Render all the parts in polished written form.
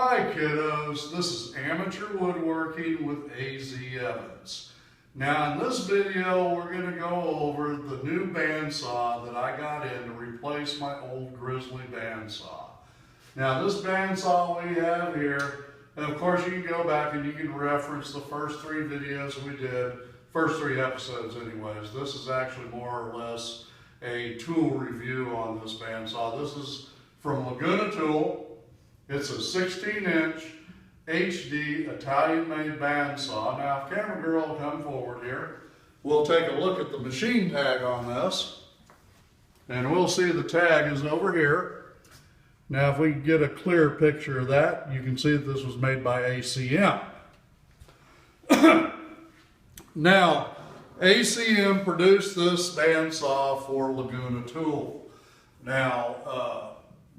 Hi kiddos, this is Amateur Woodworking with AZ Evans. Now in this video we're going to go over the new bandsaw that I got in to replace my old Grizzly bandsaw. Now this bandsaw we have here, and of course you can go back and you can reference the first three videos we did, first three episodes anyways. This is actually more or less a tool review on this bandsaw. This is from Laguna tool. It's a 16-inch HD Italian-made bandsaw. Now, if camera girl will come forward here, we'll take a look at the machine tag on this, and we'll see the tag is over here. Now, if we can get a clear picture of that, you can see that this was made by ACM. Now, ACM produced this bandsaw for Laguna tool. Now,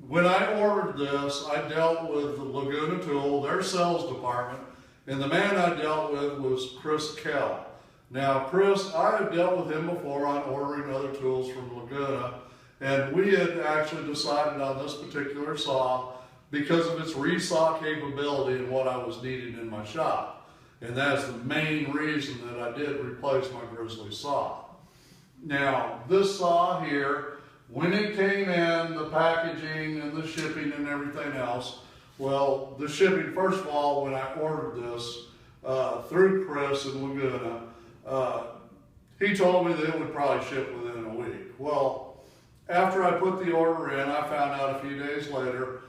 when I ordered this, I dealt with the Laguna tool, their sales department, and the man I dealt with was Chris Kell. Now, Chris, I have dealt with him before on ordering other tools from Laguna, and we had actually decided on this particular saw because of its resaw capability and what I was needing in my shop. And that's the main reason that I did replace my Grizzly saw. Now, this saw here, when it came in, the packaging and the shipping and everything else, well, the shipping, first of all, when I ordered this through Chris in Laguna, he told me that it would probably ship within a week. Well, after I put the order in, I found out a few days later,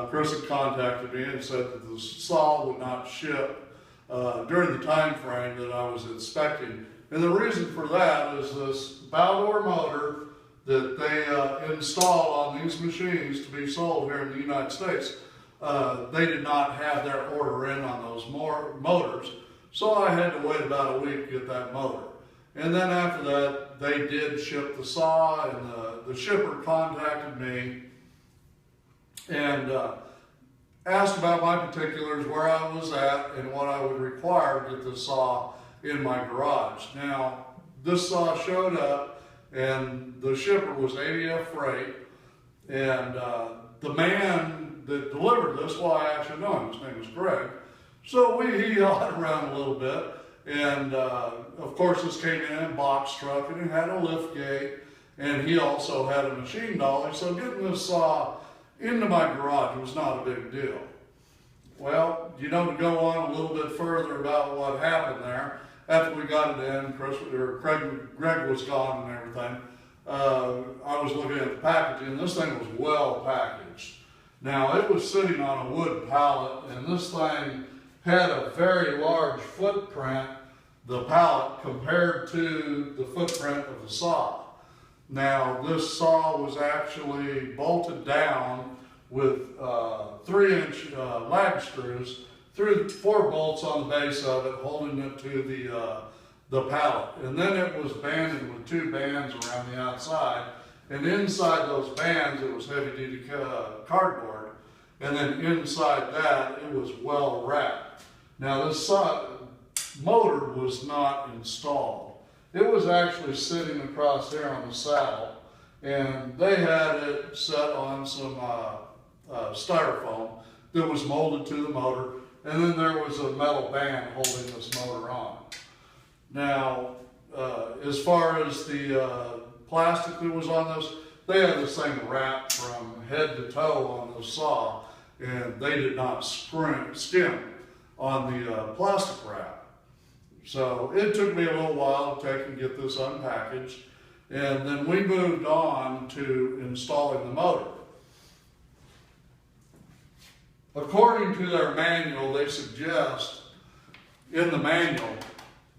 Chris had contacted me and said that the saw would not ship during the time frame that I was expecting. And the reason for that is this bow door motor that they install on these machines to be sold here in the United States. They did not have their order in on those motors, so I had to wait about a week to get that motor. And then after that, they did ship the saw, and the shipper contacted me and asked about my particulars, where I was at, and what I would require to get the saw in my garage. Now, this saw showed up, and the shipper was ADF Freight, and the man that delivered this, well, I actually know him, his name was Greg. So he yelled around a little bit, and of course this came in a box truck, and it had a lift gate, and he also had a machine dolly, so getting this saw into my garage was not a big deal. Well, you know, to go on a little bit further about what happened there, after we got it in, Greg was gone and everything, I was looking at the packaging, and this thing was well packaged. Now, it was sitting on a wood pallet, and this thing had a very large footprint, the pallet, compared to the footprint of the saw. Now, this saw was actually bolted down with 3-inch lag screws through 4 bolts on the base of it, holding it to the pallet. And then it was banded with 2 bands around the outside. And inside those bands, it was heavy-duty cardboard. And then inside that, it was well wrapped. Now, this motor was not installed. It was actually sitting across there on the saddle. And they had it set on some styrofoam that was molded to the motor. And then there was a metal band holding this motor on. Now, as far as the plastic that was on this, they had this thing wrapped from head to toe on the saw, and they did not skim on the plastic wrap. So it took me a little while to take and get this unpackaged, and then we moved on to installing the motor. According to their manual, they suggest in the manual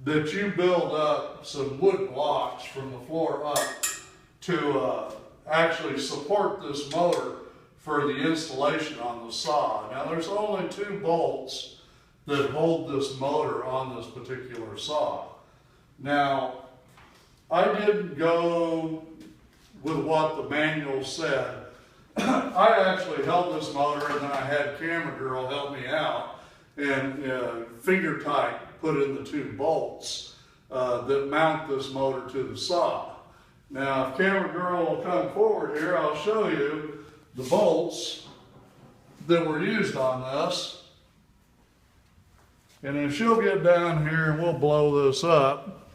that you build up some wood blocks from the floor up to actually support this motor for the installation on the saw. Now, there's only 2 bolts that hold this motor on this particular saw. Now, I didn't go with what the manual said. I actually held this motor, and then I had camera girl help me out and finger tight put in the 2 bolts that mount this motor to the saw. Now, if camera girl will come forward here, I'll show you the bolts that were used on this. And if she'll get down here and we'll blow this up,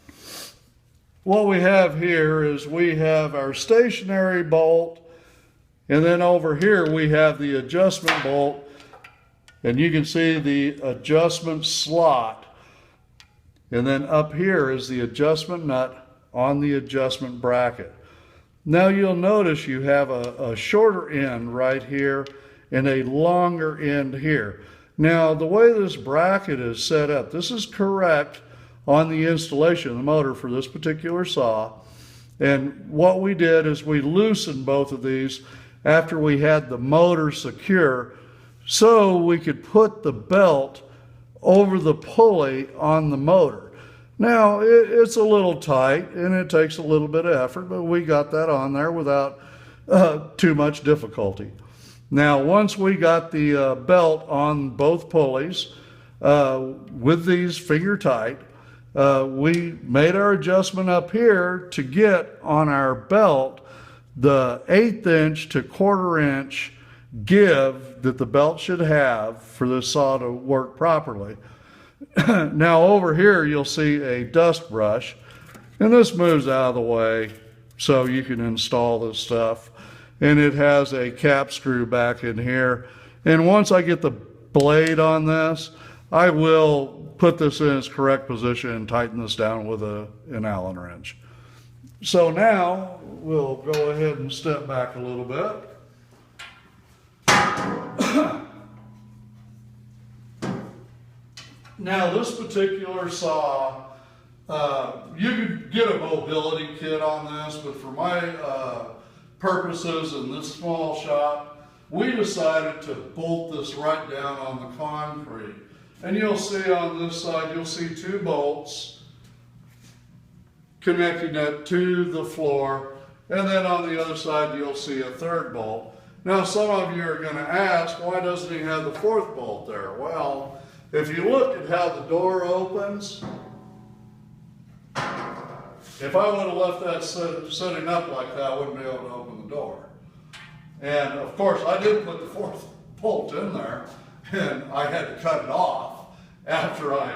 what we have here is we have our stationary bolt, and then over here we have the adjustment bolt, and you can see the adjustment slot. And then up here is the adjustment nut on the adjustment bracket. Now you'll notice you have a shorter end right here and a longer end here. Now the way this bracket is set up, this is correct on the installation of the motor for this particular saw. And what we did is we loosened both of these after we had the motor secure, so we could put the belt over the pulley on the motor. Now it's a little tight and it takes a little bit of effort, but we got that on there without too much difficulty. Now once we got the belt on both pulleys with these finger tight, we made our adjustment up here to get on our belt the 1/8 inch to 1/4 inch give that the belt should have for this saw to work properly. Now over here you'll see a dust brush, and this moves out of the way so you can install this stuff. And it has a cap screw back in here. And once I get the blade on this, I will put this in its correct position and tighten this down with an Allen wrench. So now we'll go ahead and step back a little bit. Now this particular saw, you could get a mobility kit on this, but for my purposes in this small shop, we decided to bolt this right down on the concrete. And you'll see on this side, you'll see 2 bolts connecting it to the floor, and then on the other side you'll see a 3rd bolt. Now some of you are going to ask, why doesn't he have the 4th bolt there? Well, if you look at how the door opens, if I would have left that setting up like that, I wouldn't be able to open the door. And of course I did put the 4th bolt in there, and I had to cut it off after I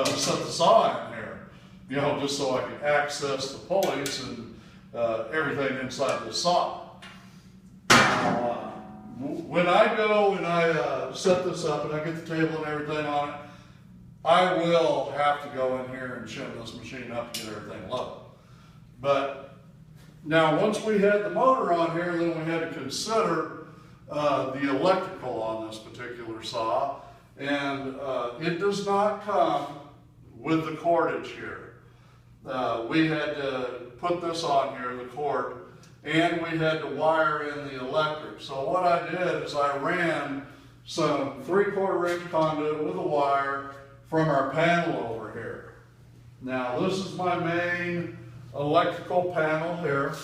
set the saw in here, you know, just so I could access the pulleys and everything inside the saw. When I go and I set this up and I get the table and everything on it, I will have to go in here and shim this machine up to get everything level. But now once we had the motor on here, then we had to consider the electrical on this particular saw. And it does not come with the cordage here. We had to put this on here, the cord, and we had to wire in the electric. So what I did is I ran some 3/4 inch conduit with a wire from our panel over here. Now this is my main electrical panel here,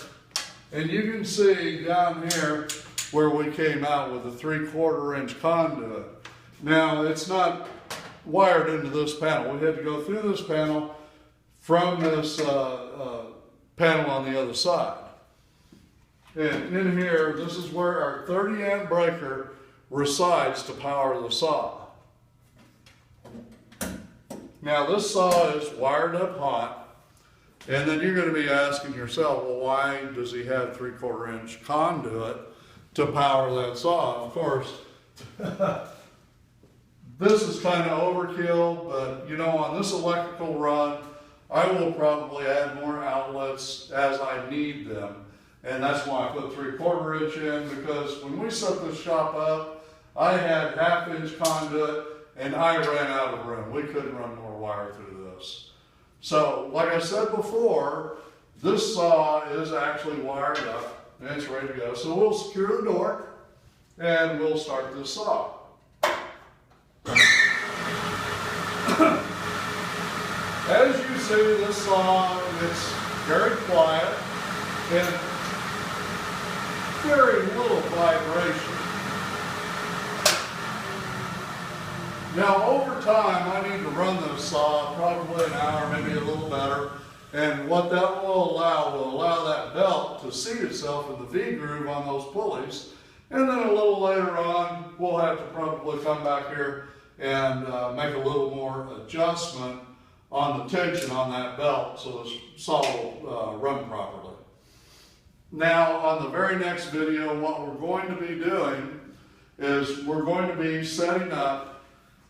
and you can see down here where we came out with a 3/4 inch conduit. Now it's not wired into this panel. We had to go through this panel from this panel on the other side. And in here, this is where our 30 amp breaker resides to power the saw. Now this saw is wired up hot, and then you're going to be asking yourself, well, why does he have 3/4 inch conduit to power that saw? Of course, this is kind of overkill, but you know, on this electrical run, I will probably add more outlets as I need them. And that's why I put 3/4 inch in, because when we set this shop up, I had 1/2 inch conduit and I ran out of room. We couldn't run more wire through this. So, like I said before, this saw is actually wired up and it's ready to go. So we'll secure the door and we'll start this saw. As you see, this saw, it's very quiet and very little vibration. Now over time, I need to run this saw probably an hour, maybe a little better, and what that will allow that belt to seat itself in the V groove on those pulleys, And then a little later on, we'll have to probably come back here and make a little more adjustment on the tension on that belt so the saw will run properly. Now, on the very next video, what we're going to be doing is we're going to be setting up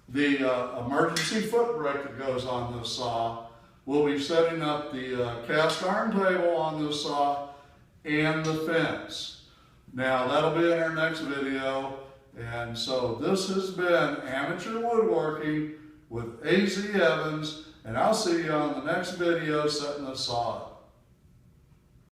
the emergency foot brake that goes on this saw. We'll be setting up the cast iron table on this saw and the fence. Now, that'll be in our next video. And so this has been Amateur Woodworking with A.Z. Evans, and I'll see you on the next video setting this saw up.